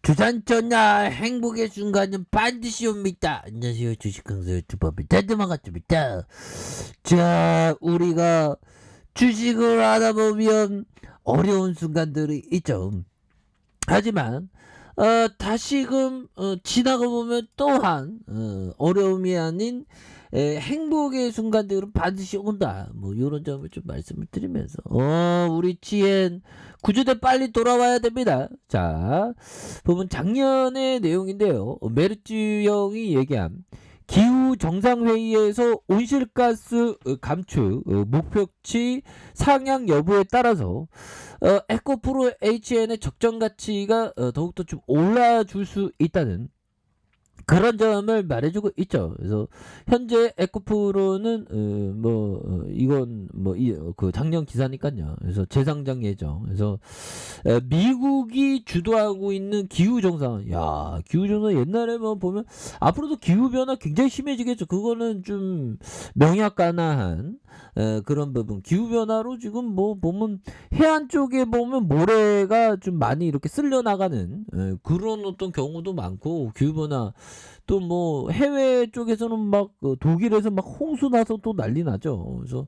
주산전야 행복의 순간은 반드시 옵니다. 안녕하세요. 주식강사 유튜버입니다. 반갑습니다. 자, 우리가 주식을 하다 보면 어려운 순간들이 있죠. 하지만 다시금 지나가 보면 또한 어려움이 아닌 행복의 순간들은 반드시 온다. 뭐 이런 점을 좀 말씀을 드리면서 우리 지엔 구조대 빨리 돌아와야 됩니다. 자, 보면 작년의 내용인데요. 메르츠 형이 얘기한 기후 정상회의에서 온실가스 감축 목표치 상향 여부에 따라서 에코프로 HN의 적정 가치가 더욱더 좀 올라줄 수 있다는 그런 점을 말해주고 있죠. 그래서 현재 에코프로는 이건 그 작년 기사니까요. 그래서 재상장 예정. 그래서 미국이 주도하고 있는 기후 정상. 야, 기후 정상 옛날에 뭐 보면 앞으로도 기후 변화 굉장히 심해지겠죠. 그거는 좀 명약가나한 그런 부분. 기후 변화로 지금 뭐 보면 해안 쪽에 보면 모래가 좀 많이 이렇게 쓸려 나가는 그런 어떤 경우도 많고, 기후 변화 또 뭐 해외 쪽에서는 막 독일에서 막 홍수 나서 또 난리 나죠. 그래서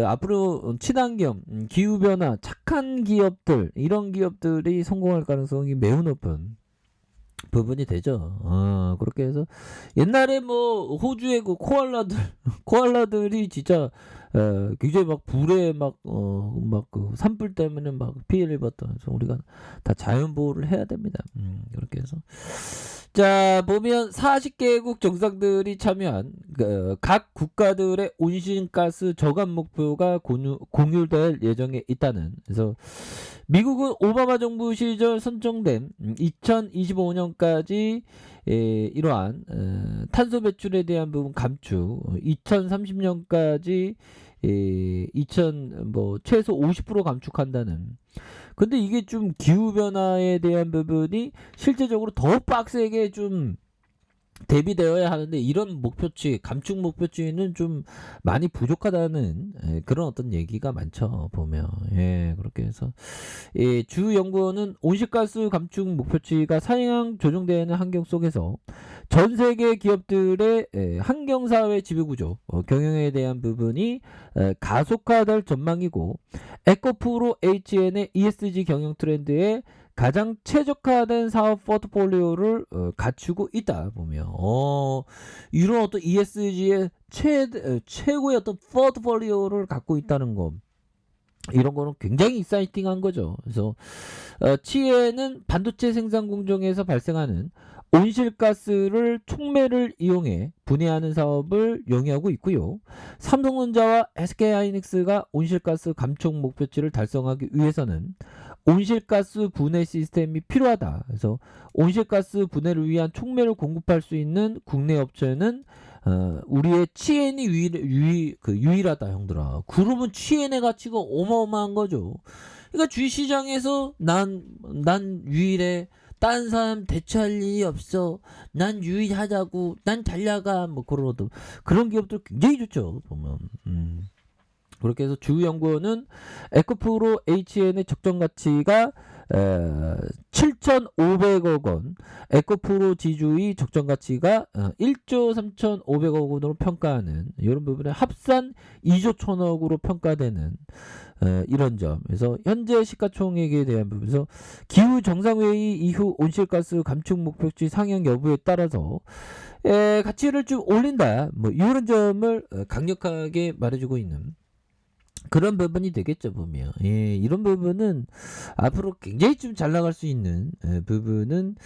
앞으로 친환경, 기후 변화, 착한 기업들, 이런 기업들이 성공할 가능성이 매우 높은 부분이 되죠. 그렇게 해서 옛날에 뭐 호주의 그 코알라들이 진짜 굉장히 막 불에 막 그 산불 때문에 막 피해를 입었던. 그래서 우리가 다 자연 보호를 해야 됩니다. 그렇게 해서 자, 보면 40개국 정상들이 참여한 각 국가들의 온실가스 저감 목표가 공유될 예정에 있다는. 그래서 미국은 오바마 정부 시절 선정된 2025년까지 이러한 탄소 배출에 대한 부분 감축, 2030년까지 2000 최소 50% 감축한다는. 근데 이게 좀 기후 변화에 대한 부분이 실제적으로 더 빡세게 좀 대비되어야 하는데, 이런 목표치, 감축 목표치는 좀 많이 부족하다는 그런 어떤 얘기가 많죠. 보면 그렇게 해서 주 연구원은 온실가스 감축 목표치가 상향 조정되는 환경 속에서 전 세계 기업들의 환경사회 지배구조 경영에 대한 부분이 가속화될 전망이고, 에코프로 HN의 ESG 경영 트렌드에 가장 최적화된 사업 포트폴리오를 갖추고 있다. 보면 이런 어떤 ESG의 최고의 어떤 포트폴리오를 갖고 있다는 거, 이런 거는 굉장히 익사이팅한 거죠. 그래서 치에는 반도체 생산 공정에서 발생하는 온실가스를 촉매를 이용해 분해하는 사업을 영위하고 있고요. 삼성전자와 SK하이닉스가 온실가스 감축 목표치를 달성하기 위해서는 온실가스 분해 시스템이 필요하다. 그래서 온실가스 분해를 위한 촉매를 공급할 수 있는 국내 업체는 우리의 치엔이 유일하다, 형들아. 그러면 치엔의 가치가 어마어마한 거죠. 그러니까 주식시장에서 난 유일해. 딴 사람 대체할 일이 없어. 난 유일하다고. 난 잘 나가. 뭐 그런 기업들 굉장히 좋죠. 보면. 그렇게 해서 주연구원은 에코프로 HN의 적정 가치가 7,500억 원, 에코프로 지주의 적정 가치가 1조 3,500억 원으로 평가하는, 이런 부분에 합산 2조 1,000억으로 평가되는 이런 점. 그래서 현재 시가총액에 대한 부분에서 기후 정상회의 이후 온실가스 감축 목표치 상향 여부에 따라서 가치를 좀 올린다. 뭐 이런 점을 강력하게 말해주고 있는 그런 부분이 되겠죠. 보면 이런 부분은 앞으로 굉장히 좀 잘 나갈 수 있는 부분은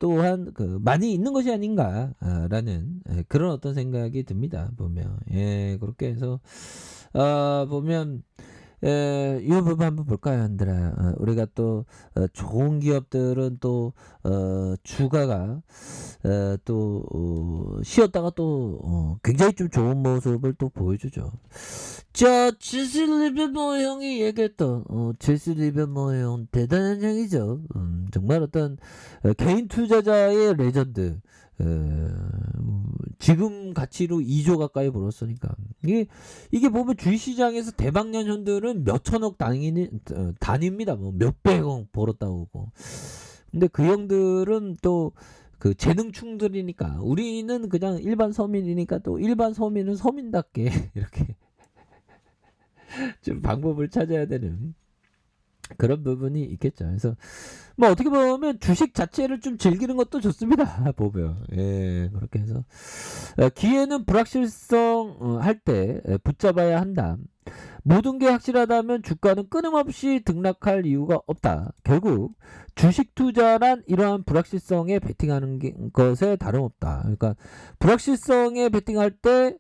또한 많이 있는 것이 아닌가라는 그런 어떤 생각이 듭니다. 보면 그렇게 해서 보면 이 부분 한번 볼까요, 한들아? 우리가 또 좋은 기업들은 또 주가가 또 쉬었다가 또 굉장히 좀 좋은 모습을 또 보여주죠. 자, 제시 리버모 형이 얘기했던 제시 리버모 형 대단한 형이죠. 정말 어떤 개인 투자자의 레전드. 지금 가치로 2조 가까이 벌었으니까 이게 보면 주식시장에서 대박년 현들은 몇 천억 단위입니다. 뭐 몇백억 벌었다고. 근데 그 형들은 또 그 재능충들이니까 우리는 그냥 일반 서민이니까 또 일반 서민은 서민답게 이렇게 좀 방법을 찾아야 되는 그런 부분이 있겠죠. 그래서 뭐 어떻게 보면 주식 자체를 좀 즐기는 것도 좋습니다. 보면 예 그렇게 해서 기회는 불확실성 할 때 붙잡아야 한다. 모든 게 확실하다면 주가는 끊임없이 등락할 이유가 없다. 결국 주식 투자란 이러한 불확실성에 베팅하는 것에 다름없다. 그러니까 불확실성에 베팅할 때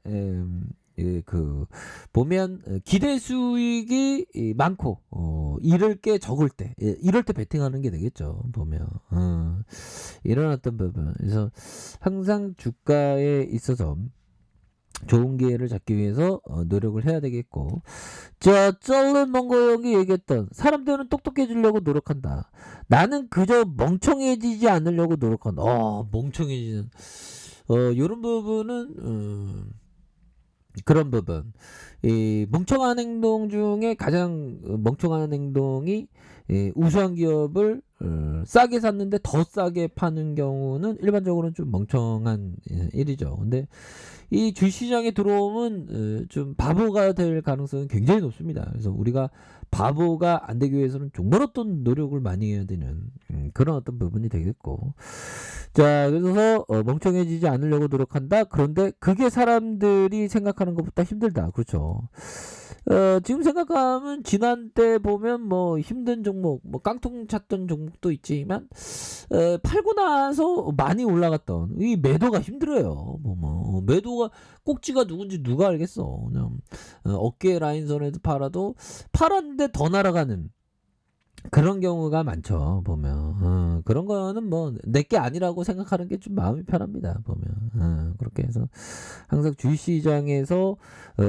예, 그 보면 기대 수익이 많고 잃을 게 적을 때 이럴 때 베팅하는 게 되겠죠. 보면 이런 어떤 부분. 그래서 항상 주가에 있어서 좋은 기회를 잡기 위해서 노력을 해야 되겠고, 자 쩔른 멍거 형이 얘기했던 사람들은 똑똑해지려고 노력한다. 나는 그저 멍청해지지 않으려고 노력한다. 멍청해지는 이런 부분은 그런 부분. 이 멍청한 행동 중에 가장 멍청한 행동이 우수한 기업을 싸게 샀는데 더 싸게 파는 경우는 일반적으로는 좀 멍청한 일이죠. 근데 이 주시장에 들어오면 좀 바보가 될 가능성은 굉장히 높습니다. 그래서 우리가 바보가 안 되기 위해서는 정말 어떤 노력을 많이 해야 되는 그런 어떤 부분이 되겠고, 자 그래서 멍청해지지 않으려고 노력한다. 그런데 그게 사람들이 생각하는 것보다 힘들다. 그렇죠. 지금 생각하면 지난 때 보면 뭐 힘든 종목, 뭐 깡통 찼던 종목도 있지만 팔고 나서 많이 올라갔던 이 매도가 힘들어요. 매도가 꼭지가 누군지 누가 알겠어. 그냥 어깨 라인선에서 팔았는데 더 날아가는 그런 경우가 많죠. 보면 그런 거는 뭐 내게 아니라고 생각하는 게 좀 마음이 편합니다. 보면 그렇게 해서 항상 주식시장에서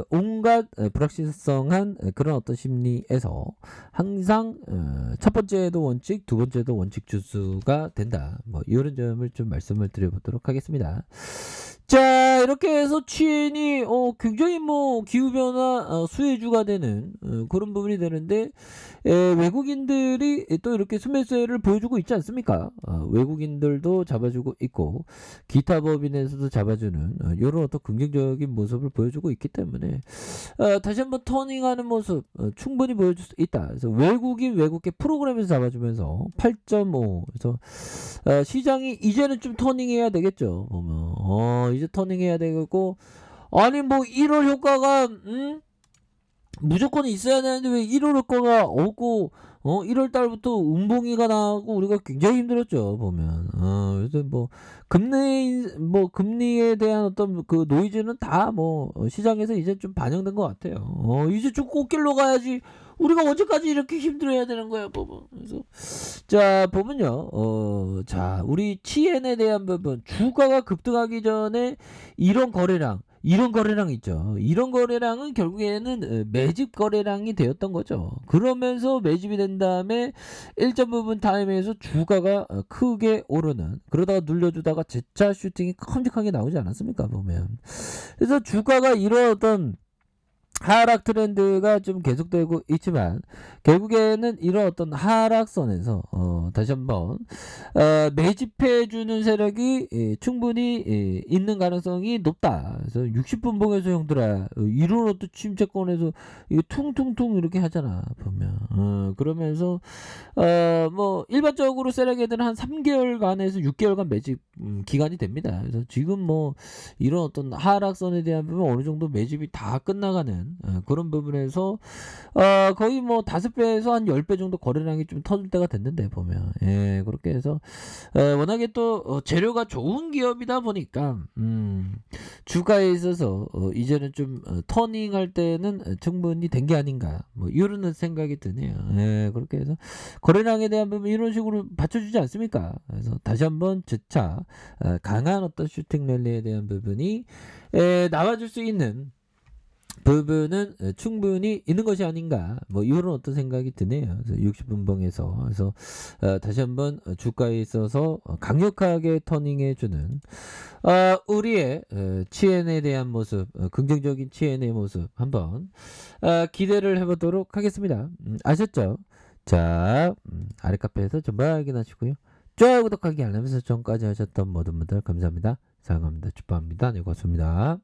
온갖 불확실성한 그런 어떤 심리에서 항상 첫 번째도 원칙, 두 번째도 원칙 주수가 된다. 뭐 이런 점을 좀 말씀을 드려보도록 하겠습니다. 자 이렇게 해서 취인이 굉장히 뭐 기후변화 수혜주가 되는 그런 부분이 되는데 외국인들이 또 이렇게 순매수를 보여주고 있지 않습니까? 외국인들도 잡아주고 있고 기타 법인에서도 잡아주는 이런 어떤 긍정적인 모습을 보여주고 있기 때문에 다시 한번 터닝하는 모습 충분히 보여줄 수 있다. 그래서 외국계 프로그램에서 잡아주면서 8.5 그래서 시장이 이제는 좀 터닝해야 되겠죠. 보면 이제 터닝해야 되겠고, 아니 뭐 1월 효과가 무조건 있어야 되는데 왜 1월 효과가 없고 1월 달부터 음봉이가 나고 우리가 굉장히 힘들었죠. 보면 그래서 뭐 금리에 대한 어떤 그 노이즈는 다 뭐 시장에서 이제 좀 반영된 것 같아요. 이제 좀 꽃길로 가야지. 우리가 언제까지 이렇게 힘들어야 되는 거야, 보면. 그래서 자 보면요. 자 우리 치엔에 대한 부분 주가가 급등하기 전에 이런 거래량 있죠. 이런 거래량은 결국에는 매집 거래량이 되었던 거죠. 그러면서 매집이 된 다음에 일정 부분 타임에서 주가가 크게 오르는, 그러다가 눌려주다가 재차 슈팅이 큼직하게 나오지 않았습니까? 보면. 그래서 주가가 이런 어떤 하락 트렌드가 좀 계속되고 있지만 결국에는 이런 어떤 하락선에서 다시 한번 매집해주는 세력이 충분히 있는 가능성이 높다. 그래서 60분봉에서 형들아 이런 어떤 침체권에서 이거 퉁퉁퉁 이렇게 하잖아. 보면 그러면서 뭐 일반적으로 세력애들은 한 3개월간에서 6개월간 매집 기간이 됩니다. 그래서 지금 뭐 이런 어떤 하락선에 대한 부분 어느 정도 매집이 다 끝나가는 그런 부분에서 거의 뭐 5배에서 한 10배 정도 거래량이 좀 터질 때가 됐는데 보면 그렇게 해서 워낙에 또 재료가 좋은 기업이다 보니까 주가에 있어서 이제는 좀 터닝할 때는 충분히 된 게 아닌가 뭐 이런 생각이 드네요. 그렇게 해서 거래량에 대한 부분 이런 식으로 받쳐주지 않습니까? 그래서 다시 한번 재차 강한 어떤 슈팅 랠리에 대한 부분이 나와줄 수 있는 부분은 충분히 있는 것이 아닌가 뭐 이런 어떤 생각이 드네요. 그래서 60분봉에서 그래서 다시 한번 주가에 있어서 강력하게 터닝해주는 우리의 치엔에 대한 모습, 긍정적인 치엔의 모습 한번 기대를 해보도록 하겠습니다. 아셨죠? 자 아래 카페에서 전부 확인하시고요. 좋아요, 구독하기, 알람 설정까지 하셨던 모든 분들 감사합니다. 사랑합니다. 축복합니다. 네, 고맙습니다.